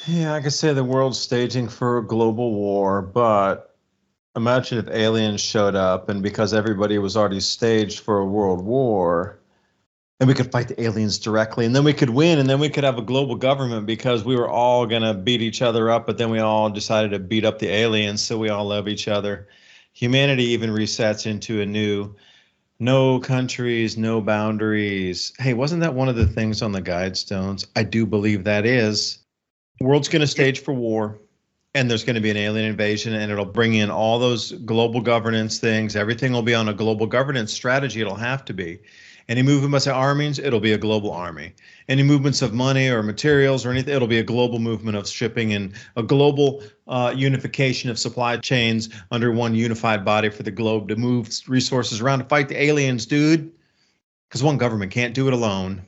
Yeah, I could say the world's staging for a global war, but imagine if aliens showed up and because everybody was already staged for a world war, and we could fight the aliens directly, and then we could win, and then we could have a global government because we were all going to beat each other up, but then we all decided to beat up the aliens, so we all love each other. Humanity even resets into a new no countries, no boundaries. Hey, wasn't that one of the things on the guidestones? I do believe that is. World's going to Yeah, stage for war, and there's going to be an alien invasion, and it'll bring in all those global governance things. Everything will be on a global governance strategy. It'll have to be. Any movements of armies, it'll be a global army. Any movements of money or materials or anything, it'll be a global movement of shipping and a global unification of supply chains under one unified body for the globe to move resources around to fight the aliens, dude. Because one government can't do it alone.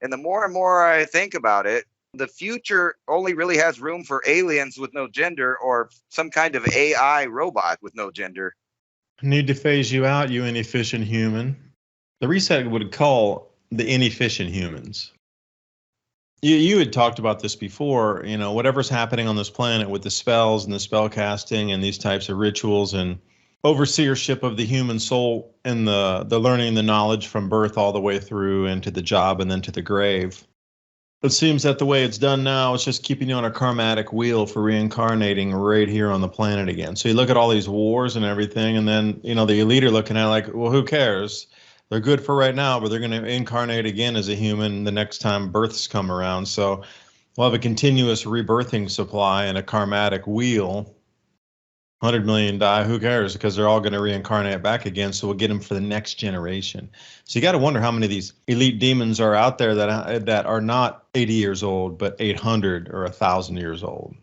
and the more and more I think about it, the future only really has room for aliens with no gender or some kind of AI robot with no gender. Need to phase you out, you inefficient human. The reset would call the inefficient humans. You had talked about this before, whatever's happening on this planet with the spells and the spell casting and these types of rituals and overseership of the human soul and the learning, the knowledge from birth all the way through into the job and then to the grave. It seems that the way it's done now is just keeping you on a karmatic wheel for reincarnating right here on the planet again. So you look at all these wars and everything, and then, the elite are looking at it like, well, who cares? They're good for right now, but they're going to incarnate again as a human the next time births come around. So we'll have a continuous rebirthing supply and a karmatic wheel. 100 million die, who cares? Because they're all going to reincarnate back again. So we'll get them for the next generation. So you got to wonder how many of these elite demons are out there that are not 80 years old, but 800 or 1,000 years old.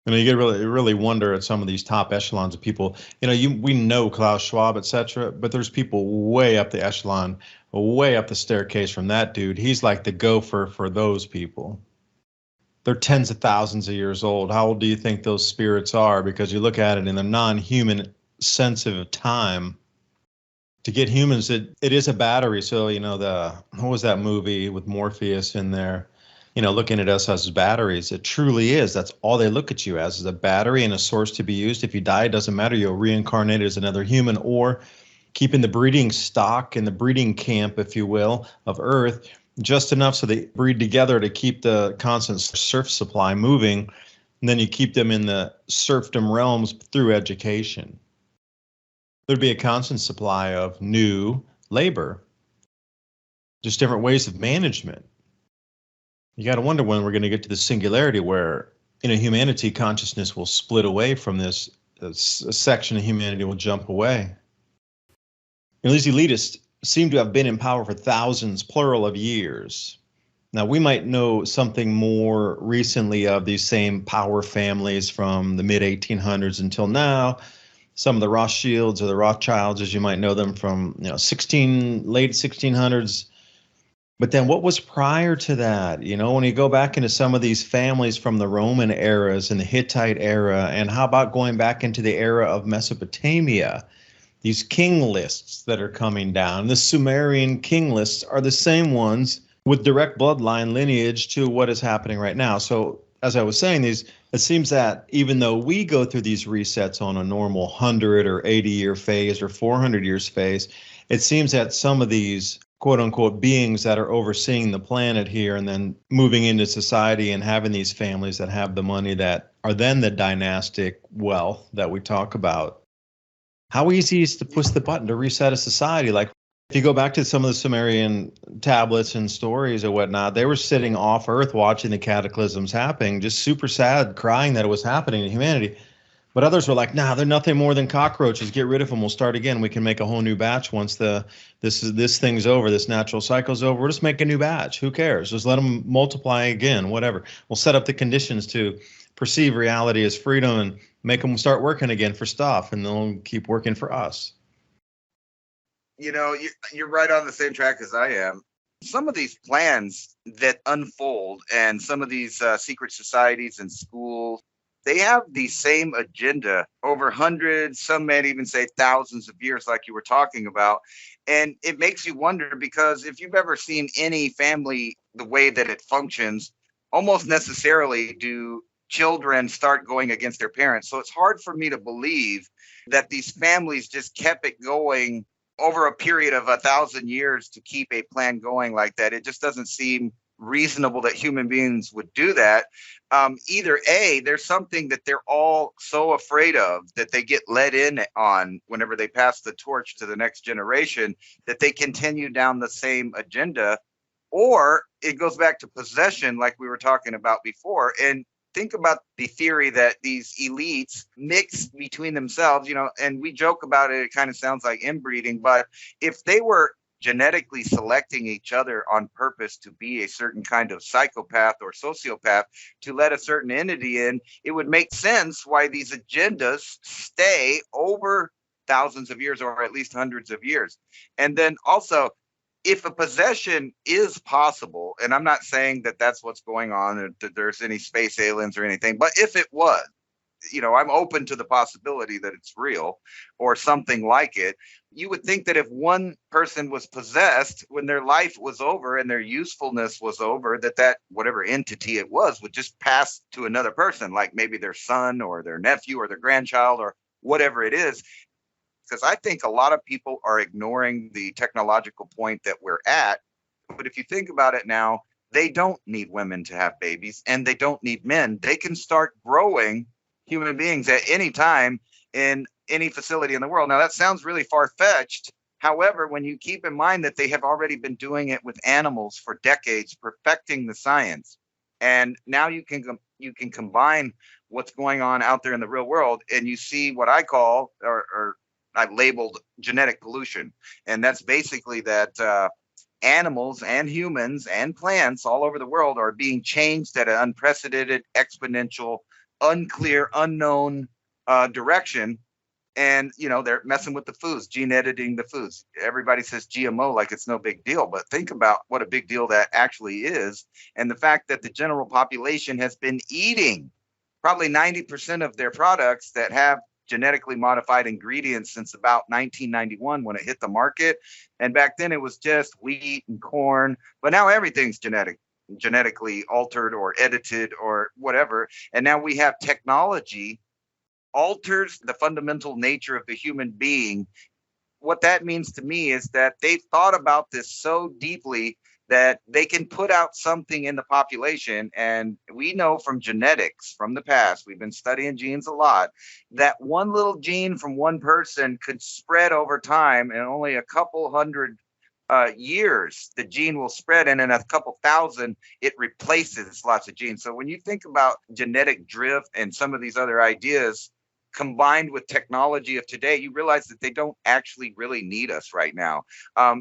You get really wonder at some of these top echelons of people. We know Klaus Schwab, etc., but there's people way up the echelon, way up the staircase from that dude. He's like the gopher for those people. They're tens of thousands of years old. How old do you think those spirits are? Because you look at it in the non-human sense of time. To get humans, it is a battery. So, what was that movie with Morpheus in there? Looking at us as batteries. It truly is. That's all they look at you as, is a battery and a source to be used. If you die, it doesn't matter. You'll reincarnate as another human, or keeping the breeding stock in the breeding camp, if you will, of Earth, just enough so they breed together to keep the constant surf supply moving. And then you keep them in the serfdom realms through education. There'd be a constant supply of new labor, just different ways of management. You got to wonder when we're going to get to the singularity where, humanity consciousness will split away from this. A section of humanity will jump away. These elitists seem to have been in power for thousands, plural, of years. Now, we might know something more recently of these same power families from the mid-1800s until now. Some of the Rothschilds or the Rothschilds, as you might know them from, late 1600s. But then what was prior to that? When you go back into some of these families from the Roman eras and the Hittite era, and how about going back into the era of Mesopotamia? These king lists that are coming down, the Sumerian king lists are the same ones with direct bloodline lineage to what is happening right now. So as I was saying, it seems that even though we go through these resets on a normal 100 or 80 year phase or 400 years phase, it seems that some of these quote unquote beings that are overseeing the planet here and then moving into society and having these families that have the money that are then the dynastic wealth that we talk about. How easy is to push the button to reset a society? Like, if you go back to some of the Sumerian tablets and stories or whatnot, they were sitting off Earth watching the cataclysms happening, just super sad, crying that it was happening to humanity. But others were like, nah, they're nothing more than cockroaches. Get rid of them. We'll start again. We can make a whole new batch once this thing's over. This natural cycle's over. We'll just make a new batch. Who cares? Just let them multiply again, whatever. We'll set up the conditions to perceive reality as freedom and make them start working again for stuff, and they'll keep working for us. You're right on the same track as I am. Some of these plans that unfold and some of these secret societies and schools they have the same agenda over hundreds, some may even say thousands of years, like you were talking about. And it makes you wonder, because if you've ever seen any family, the way that it functions, almost necessarily do children start going against their parents. So it's hard for me to believe that these families just kept it going over a period of 1,000 years to keep a plan going like that. It just doesn't seem reasonable that human beings would do that. Either A, there's something that they're all so afraid of that they get let in on whenever they pass the torch to the next generation, that they continue down the same agenda, or it goes back to possession, like we were talking about before. And think about the theory that these elites mix between themselves, and we joke about it. It kind of sounds like inbreeding, but if they were genetically selecting each other on purpose to be a certain kind of psychopath or sociopath to let a certain entity in, it would make sense why these agendas stay over thousands of years, or at least hundreds of years. And then also, if a possession is possible, and I'm not saying that that's what's going on, or that there's any space aliens or anything, but if it was, I'm open to the possibility that it's real or something like it. You would think that if one person was possessed, when their life was over and their usefulness was over, that whatever entity it was would just pass to another person, like maybe their son or their nephew or their grandchild or whatever it is. Because I think a lot of people are ignoring the technological point that we're at. But if you think about it now, they don't need women to have babies, and they don't need men. They can start growing human beings at any time in any facility in the world. Now, that sounds really far-fetched. However, when you keep in mind that they have already been doing it with animals for decades, perfecting the science, and now you can combine what's going on out there in the real world, and you see what I call, or I've labeled, genetic pollution. And that's basically that animals and humans and plants all over the world are being changed at an unprecedented, exponential, unclear, unknown direction. And, they're messing with the foods, gene editing the foods. Everybody says GMO like it's no big deal, but think about what a big deal that actually is. And the fact that the general population has been eating probably 90% of their products that have genetically modified ingredients since about 1991 when it hit the market. And back then it was just wheat and corn, but now everything's genetically altered or edited or whatever. And now we have technology alters the fundamental nature of the human being. What that means to me is that they've thought about this so deeply that they can put out something in the population. And we know from genetics from the past, we've been studying genes a lot, that one little gene from one person could spread over time, and only a couple hundred years the gene will spread, and in a couple thousand it replaces lots of genes. So when you think about genetic drift and some of these other ideas combined with technology of today, you realize that they don't actually really need us right now.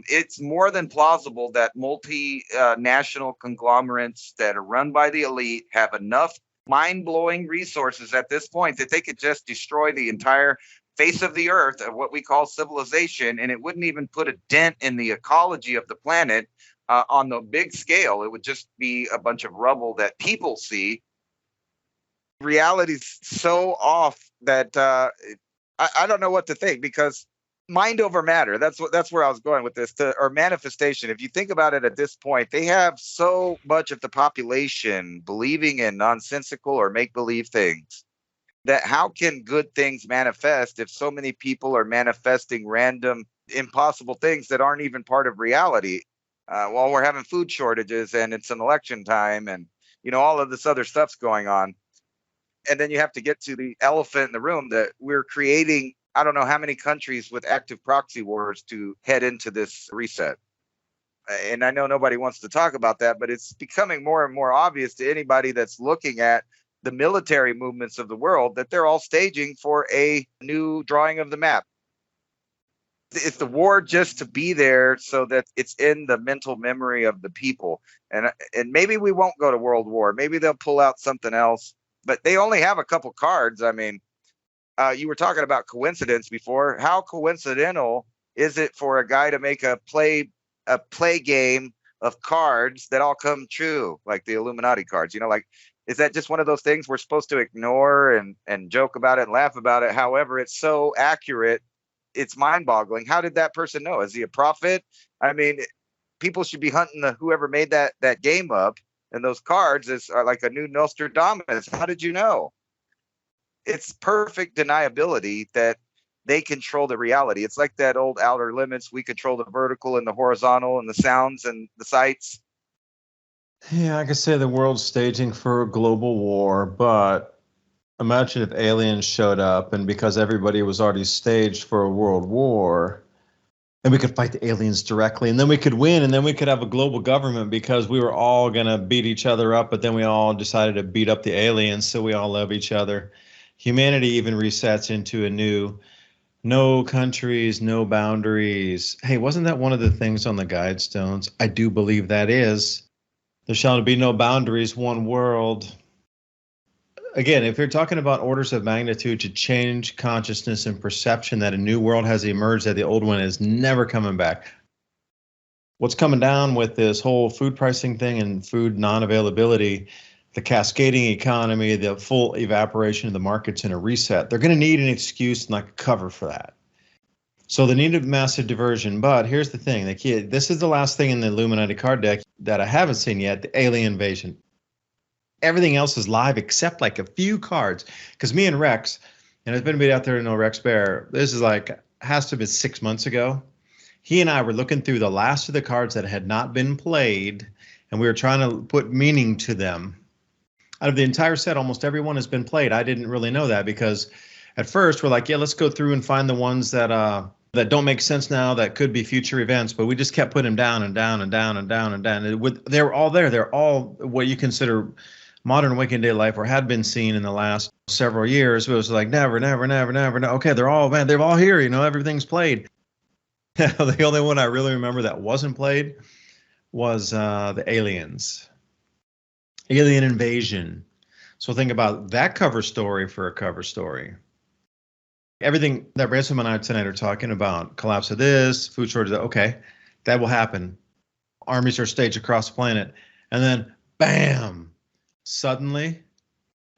It's more than plausible that multinational conglomerates that are run by the elite have enough mind-blowing resources at this point that they could just destroy the entire face of the earth of what we call civilization, and it wouldn't even put a dent in the ecology of the planet on the big scale. It would just be a bunch of rubble that people see. Reality's so off that I don't know what to think, because mind over matter, that's where I was going with this, or manifestation. If you think about it at this point, they have so much of the population believing in nonsensical or make-believe things, that how can good things manifest if so many people are manifesting random, impossible things that aren't even part of reality? While we're having food shortages and it's an election time, and all of this other stuff's going on. And then you have to get to the elephant in the room, that we're creating, I don't know how many countries with active proxy wars to head into this reset. And I know nobody wants to talk about that, but it's becoming more and more obvious to anybody that's looking at the military movements of the world that they're all staging for a new drawing of the map. It's the war just to be there so that it's in the mental memory of the people. And maybe we won't go to World War. Maybe they'll pull out something else. But they only have a couple cards. I mean, you were talking about coincidence before. How coincidental is it for a guy to make a play game of cards that all come true, like the Illuminati cards? Like Is that just one of those things we're supposed to ignore and joke about it and laugh about it? However, it's so accurate, it's mind-boggling. How did that person know? Is he a prophet? I mean, people should be hunting whoever made that game up, and those cards are like a new Nostradamus. How did you know? It's perfect deniability that they control the reality. It's like that old Outer Limits. We control the vertical and the horizontal and the sounds and the sights. Yeah, I could say the world's staging for a global war, but imagine if aliens showed up and because everybody was already staged for a world war, and we could fight the aliens directly, and then we could win, and then we could have a global government because we were all going to beat each other up, but then we all decided to beat up the aliens, so we all love each other. Humanity even resets into a new no countries, no boundaries. Hey, wasn't that one of the things on the guidestones? I do believe that is. There shall be no boundaries, one world. Again, if you're talking about orders of magnitude to change consciousness and perception that a new world has emerged, that the old one is never coming back. What's coming down with this whole food pricing thing and food non-availability, the cascading economy, the full evaporation of the markets and a reset, they're going to need an excuse and like a cover for that. So they need a massive diversion. But here's the thing. This is the last thing in the Illuminati card deck that I haven't seen yet, the alien invasion. Everything else is live except like a few cards. Because me and Rex, and if anybody out there to know Rex Bear, this is like, has to have been 6 months ago. He and I were looking through the last of the cards that had not been played, and we were trying to put meaning to them. Out of the entire set, almost every one has been played. I didn't really know that because at first we're like, yeah, let's go through and find the ones that don't make sense now that could be future events, but we just kept putting them down and down and down and down and down. They were all there. They're all what you consider modern waking day life or had been seen in the last several years. It was like never. Okay, they're all here. Everything's played. The only one I really remember that wasn't played was the aliens. Alien invasion. So think about that cover story for a cover story. Everything that Ransom and I tonight are talking about, collapse of this, food shortage, okay, that will happen. Armies are staged across the planet. And then, bam, suddenly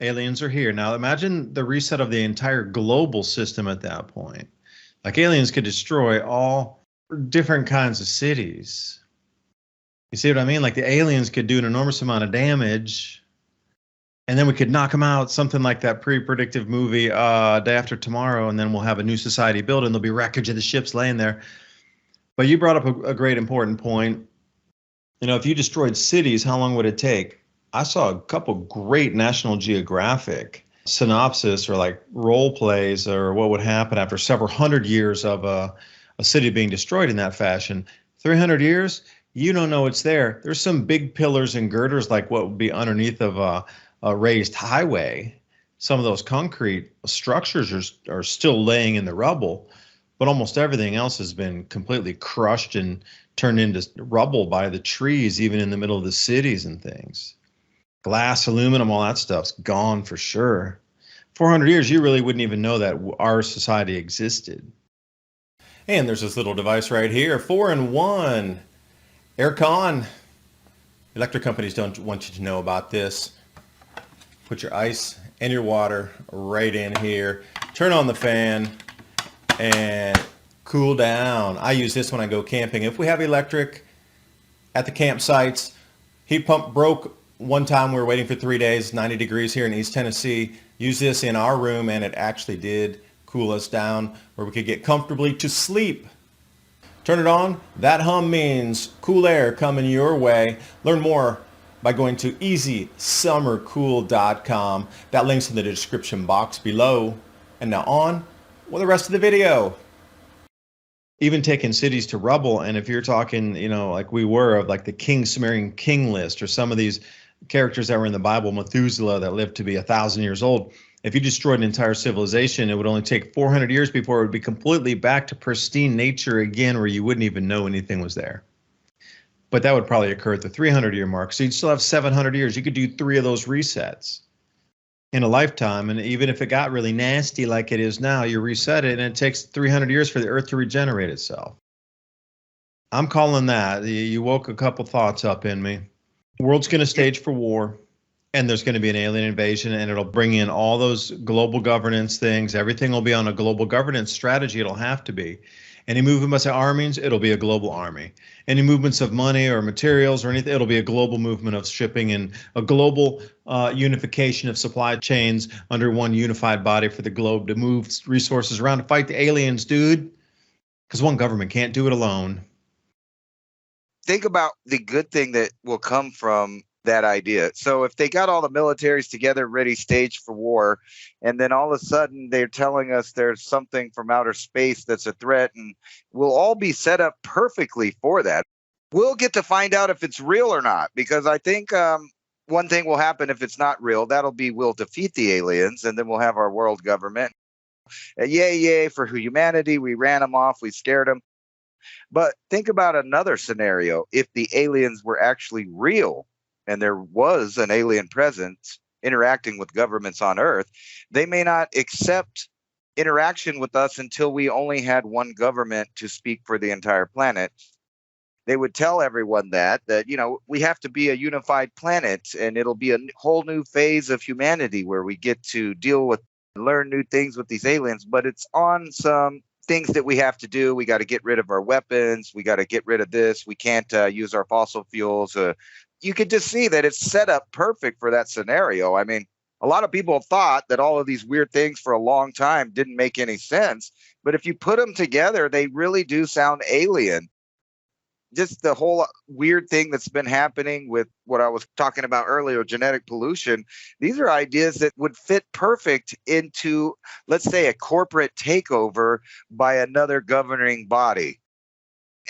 aliens are here. Now imagine the reset of the entire global system at that point. Like aliens could destroy all different kinds of cities. You see what I mean? Like the aliens could do an enormous amount of damage, and then we could knock them out, something like that pre-predictive movie, Day After Tomorrow, and then we'll have a new society built, and there'll be wreckage of the ships laying there. But you brought up a great important point. If you destroyed cities, how long would it take? I saw a couple great National Geographic synopsis or like role plays or what would happen after several hundred years of a city being destroyed in that fashion. 300 years, you don't know it's there. There's some big pillars and girders like what would be underneath of a raised highway. Some of those concrete structures are still laying in the rubble, but almost everything else has been completely crushed and turned into rubble by the trees, even in the middle of the cities and things. Glass, aluminum, all that stuff's gone for sure. 400 years, you really wouldn't even know that our society existed. And there's this little device right here, 4-in-1. Aircon. Electric companies don't want you to know about this. Put your ice and your water right in here. Turn on the fan and cool down. I use this when I go camping. If we have electric at the campsites, heat pump broke one time. We were waiting for 3 days, 90 degrees here in East Tennessee. Use this in our room and it actually did cool us down where we could get comfortably to sleep. Turn it on. That hum means cool air coming your way. Learn more by going to easysummercool.com. That link's in the description box below. And now on with the rest of the video. Even taking cities to rubble, and if you're talking, like we were of like the Sumerian king list or some of these characters that were in the Bible, Methuselah that lived to be 1,000 years old, if you destroyed an entire civilization, it would only take 400 years before it would be completely back to pristine nature again, where you wouldn't even know anything was there. But that would probably occur at the 300-year mark. So you'd still have 700 years. You could do 3 of those resets in a lifetime. And even if it got really nasty like it is now, you reset it, and it takes 300 years for the earth to regenerate itself. I'm calling that. You woke a couple thoughts up in me. The world's going to stage for war. and there's going to be an alien invasion, and it'll bring in all those global governance things. Everything will be on a global governance strategy. It'll have to be. Any movements of armies, it'll be a global army. Any movements of money or materials or anything, it'll be a global movement of shipping and a global unification of supply chains under one unified body for the globe to move resources around to fight the aliens, dude. Because one government can't do it alone. Think about the good thing that will come from that idea. So if they got all the militaries together, ready, staged for war, and then all of a sudden they're telling us there's something from outer space that's a threat, and we'll all be set up perfectly for that. We'll get to find out if it's real or not, because I think one thing will happen if it's not real. That'll be we'll defeat the aliens, and then we'll have our world government. Yay, yay for humanity. We ran them off. We scared them. But think about another scenario. If the aliens were actually real and there was an alien presence interacting with governments on Earth, they may not accept interaction with us until we only had one government to speak for the entire planet. They would tell everyone that, we have to be a unified planet, and it'll be a whole new phase of humanity where we get to deal with, learn new things with these aliens, but it's on some things that we have to do. We got to get rid of our weapons. We got to get rid of this. We can't use our fossil fuels. You could just see that it's set up perfect for that scenario. I mean, a lot of people thought that all of these weird things for a long time didn't make any sense. But if you put them together, they really do sound alien. Just the whole weird thing that's been happening with what I was talking about earlier, genetic pollution. These are ideas that would fit perfect into, let's say, a corporate takeover by another governing body.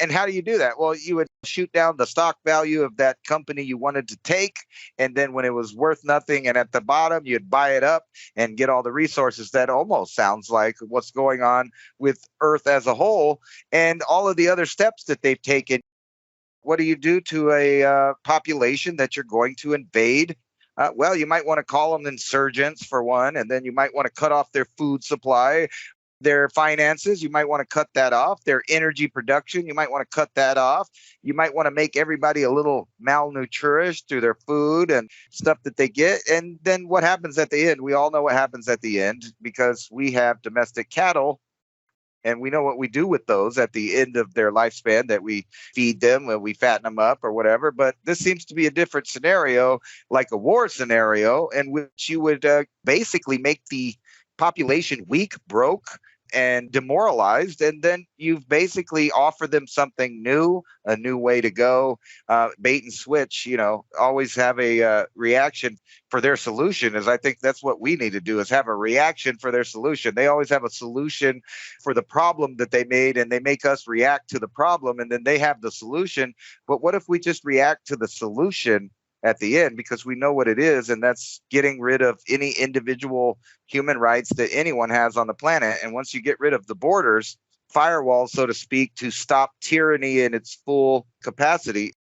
And how do you do that? Well, you would shoot down the stock value of that company you wanted to take. And then when it was worth nothing and at the bottom, you'd buy it up and get all the resources. That almost sounds like what's going on with Earth as a whole and all of the other steps that they've taken. What do you do to a population that you're going to invade? Well, you might want to call them insurgents for one, and then you might want to cut off their food supply, their finances. You might want to cut that off. Their energy production, you might want to cut that off. You might want to make everybody a little malnourished through their food and stuff that they get. And then what happens at the end? We all know what happens at the end because we have domestic cattle. And we know what we do with those at the end of their lifespan, that we feed them, we fatten them up or whatever. But this seems to be a different scenario, like a war scenario, in which you would basically make the population weak, broke, and demoralized. And then you've basically offered them something new, a new way to go, bait and switch, always have a reaction for their solution. Is I think that's what we need to do, is have a reaction for their solution. They always have a solution for the problem that they made, and they make us react to the problem, and then they have the solution. But what if we just react to the solution at the end, because we know what it is, and that's getting rid of any individual human rights that anyone has on the planet. And once you get rid of the borders, firewalls, so to speak, to stop tyranny in its full capacity,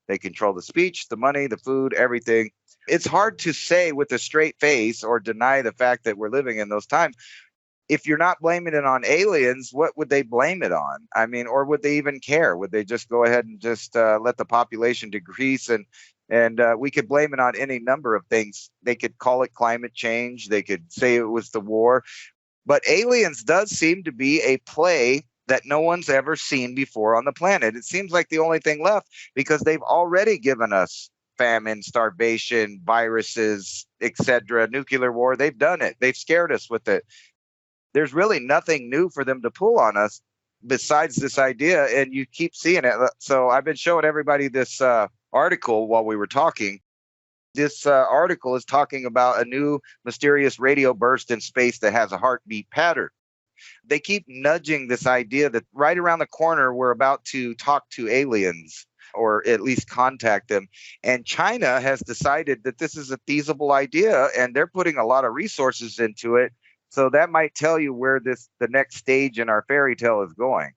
they control the speech, the money, the food, everything. It's hard to say with a straight face or deny the fact that we're living in those times. If you're not blaming it on aliens, what would they blame it on? I mean, or would they even care? Would they just go ahead and just let the population decrease? And we could blame it on any number of things. They could call it climate change. They could say it was the war. But aliens does seem to be a play that no one's ever seen before on the planet. It seems like the only thing left, because they've already given us famine, starvation, viruses, etc., nuclear war. They've done it. They've scared us with it. There's really nothing new for them to pull on us besides this idea, and you keep seeing it. So I've been showing everybody this article while we were talking. This article is talking about a new mysterious radio burst in space that has a heartbeat pattern. They keep nudging this idea that right around the corner, we're about to talk to aliens, or at least contact them. And China has decided that this is a feasible idea, and they're putting a lot of resources into it. So that might tell you where the next stage in our fairy tale is going.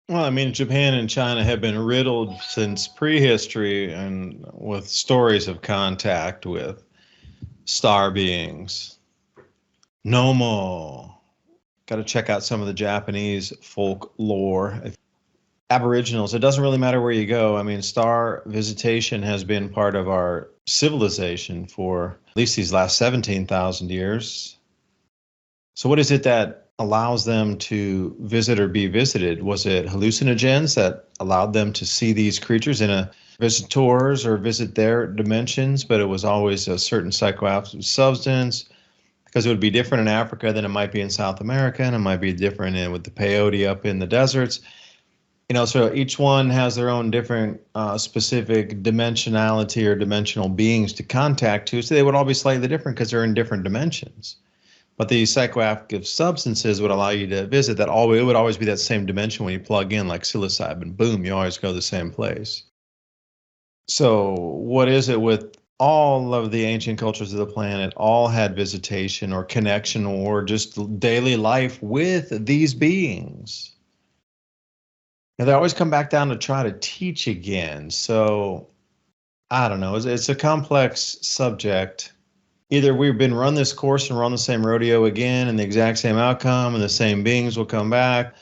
Well, I mean, Japan and China have been riddled since prehistory and with stories of contact with star beings. Nomo. Got to check out some of the Japanese folklore. Aboriginals. It doesn't really matter where you go. I mean, star visitation has been part of our civilization for at least these last 17,000 years. So, what is it that allows them to visit or be visited? Was it hallucinogens that allowed them to see these creatures in a visitors or visit their dimensions, but it was always a certain psychoactive substance? Because it would be different in Africa than it might be in South America, and it might be different with the peyote up in the deserts. So each one has their own different specific dimensionality or dimensional beings to contact to. So they would all be slightly different because they're in different dimensions. But the psychoactive substances would allow you to visit that. It would always be that same dimension when you plug in, like psilocybin. Boom, you always go to the same place. So what is it with all of the ancient cultures of the planet? All had visitation or connection or just daily life with these beings. And they always come back down to try to teach again. So I don't know. It's a complex subject. Either we've been run this course and run the same rodeo again and the exact same outcome and the same beings will come back.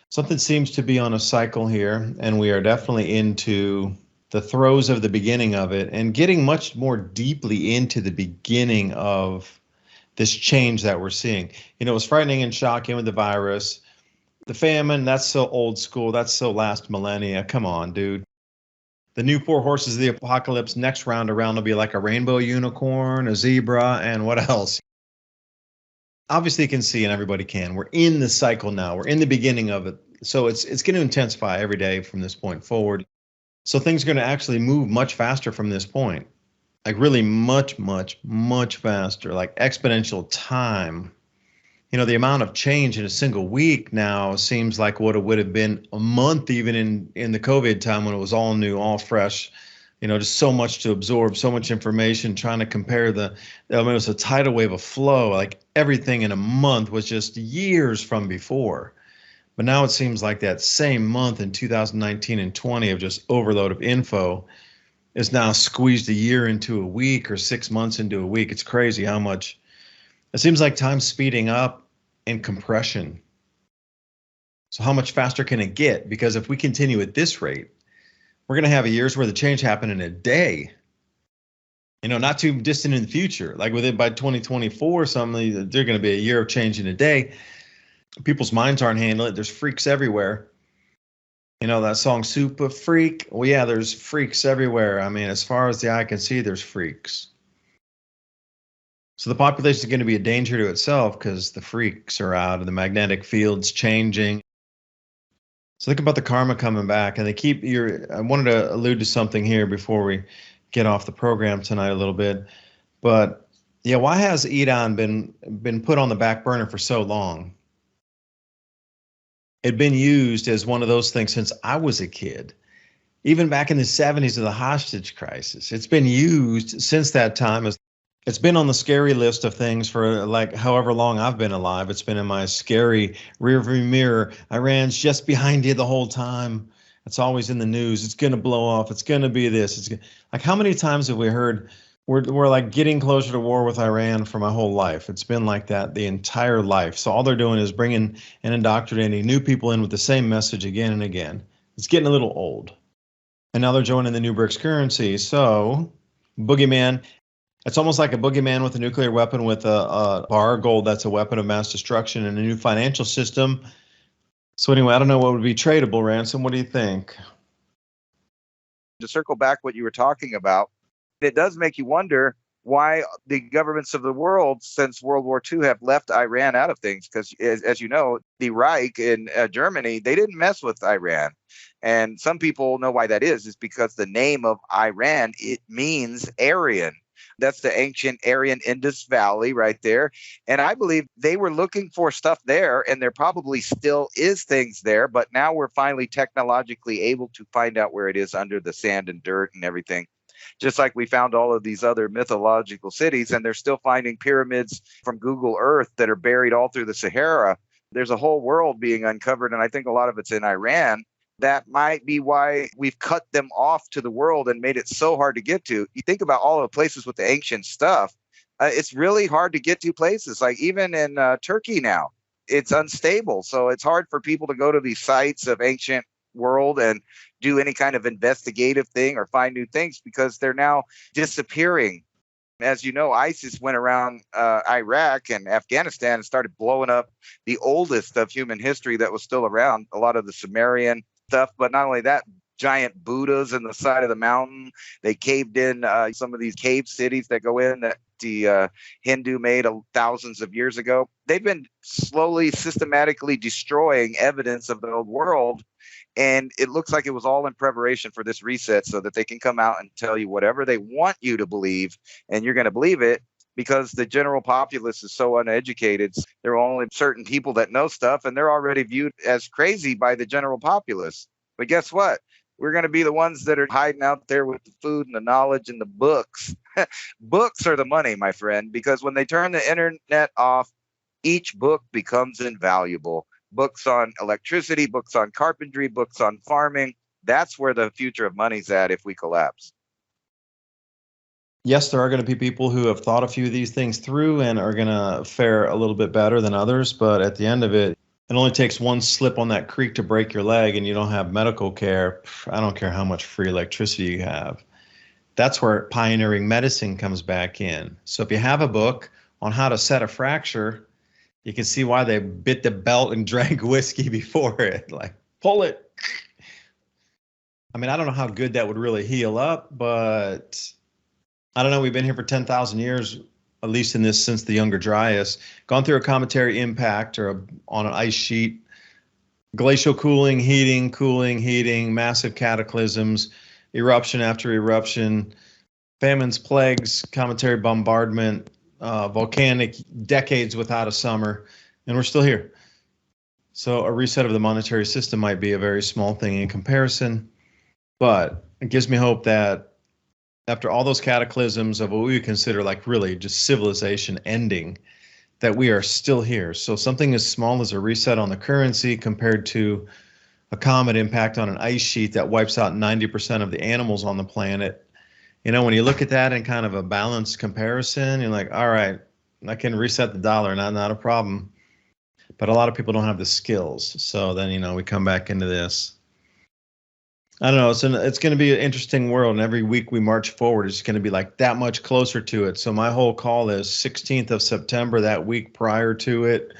Something seems to be on a cycle here, and we are definitely into the throes of the beginning of it and getting much more deeply into the beginning of this change that we're seeing. It was frightening and shocking with the virus. The famine, that's so old school. That's so last millennia. Come on, dude. The new four horses of the apocalypse, next round around will be like a rainbow unicorn, a zebra, and what else? Obviously, you can see, and everybody can. We're in the cycle now. We're in the beginning of it. So it's going to intensify every day from this point forward. So things are going to actually move much faster from this point. Like really much, much, much faster, like exponential time. The amount of change in a single week now seems like what it would have been a month, even in the COVID time when it was all new, all fresh. Just so much to absorb, so much information, trying to compare it was a tidal wave of flow. Like everything in a month was just years from before. But now it seems like that same month in 2019 and 20 of just overload of info is now squeezed a year into a week or 6 months into a week. It's crazy how much. It seems like time's speeding up in compression. So how much faster can it get? Because if we continue at this rate, we're going to have a year's worth of change happen in a day. Not too distant in the future. Like by 2024, something, they're going to be a year of change in a day. People's minds aren't handling it. There's freaks everywhere. That song Super Freak? Well, yeah, there's freaks everywhere. I mean, as far as the eye can see, there's freaks. So the population is going to be a danger to itself because the freaks are out and the magnetic field's changing. So think about the karma coming back, and I wanted to allude to something here before we get off the program tonight a little bit. But yeah, why has Edon been put on the back burner for so long? It'd been used as one of those things since I was a kid. Even back in the 70s of the hostage crisis, it's been used since that time. It's been on the scary list of things for like however long I've been alive. It's been in my scary rearview mirror. Iran's just behind you the whole time. It's always in the news. It's going to blow off. It's going to be this. Like how many times have we heard we're like getting closer to war with Iran for my whole life? It's been like that the entire life. So all they're doing is bringing and indoctrinating new people in with the same message again and again. It's getting a little old. And now they're joining the new BRICS currency. So boogeyman. It's almost like a boogeyman with a nuclear weapon with a bar of gold that's a weapon of mass destruction and a new financial system. So anyway, I don't know what would be tradable, Ransom. What do you think? To circle back what you were talking about, it does make you wonder why the governments of the world since World War II have left Iran out of things. Because as you know, the Reich in Germany, they didn't mess with Iran. And some people know why that is because the name of Iran, it means Aryan. That's the ancient Aryan Indus Valley right there. And I believe they were looking for stuff there, and there probably still is things there. But now we're finally technologically able to find out where it is under the sand and dirt and everything. Just like we found all of these other mythological cities, and they're still finding pyramids from Google Earth that are buried all through the Sahara. There's a whole world being uncovered, and I think a lot of it's in Iran. That might be why we've cut them off to the world and made it so hard to get to. You think about all the places with the ancient stuff. It's really hard to get to places. Like even in Turkey now, it's unstable. So it's hard for people to go to these sites of ancient world and do any kind of investigative thing or find new things because they're now disappearing. As you know, ISIS went around Iraq and Afghanistan and started blowing up the oldest of human history that was still around, a lot of the Sumerian stuff. But not only that, giant Buddhas in the side of the mountain. They caved in some of these cave cities that go in that the Hindu made thousands of years ago. They've been slowly, systematically destroying evidence of the old world. And it looks like it was all in preparation for this reset so that they can come out and tell you whatever they want you to believe, and you're going to believe it because the general populace is so uneducated. There are only certain people that know stuff, and they're already viewed as crazy by the general populace. But guess what? We're going to be the ones that are hiding out there with the food and the knowledge and the books. Books are the money, my friend, because when they turn the internet off, each book becomes invaluable. Books on electricity, books on carpentry, books on farming. That's where the future of money's at if we collapse. Yes, there are going to be people who have thought a few of these things through and are going to fare a little bit better than others. But at the end of it, it only takes one slip on that creek to break your leg and you don't have medical care. I don't care how much free electricity you have. That's where pioneering medicine comes back in. So if you have a book on how to set a fracture, you can see why they bit the belt and drank whiskey before it. Like, pull it. I mean, I don't know how good that would really heal up, but I don't know. We've been here for 10,000 years, at least in this since the Younger Dryas, gone through a cometary impact or on an ice sheet, glacial cooling, heating, massive cataclysms, eruption after eruption, famines, plagues, cometary bombardment, volcanic decades without a summer, and we're still here. So a reset of the monetary system might be a very small thing in comparison, but it gives me hope that after all those cataclysms of what we would consider like really just civilization ending, that we are still here. So something as small as a reset on the currency compared to a comet impact on an ice sheet that wipes out 90% of the animals on the planet. You know, when you look at that in kind of a balanced comparison, you're like, all right, I can reset the dollar, not a problem. But a lot of people don't have the skills. So then, you know, we come back into this. I don't know. It's going to be an interesting world. And every week we march forward, it's going to be like that much closer to it. So my whole call is 16th of September, that week prior to it.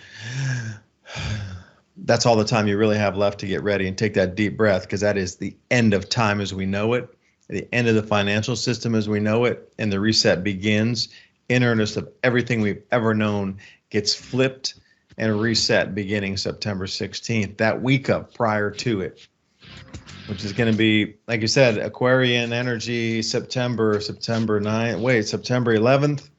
That's all the time you really have left to get ready and take that deep breath, because that is the end of time as we know it. The end of the financial system as we know it, and the reset begins in earnest of everything we've ever known gets flipped and reset beginning September 16th, that week of prior to it, which is going to be, like you said, Aquarian energy, September 9th, September 11th.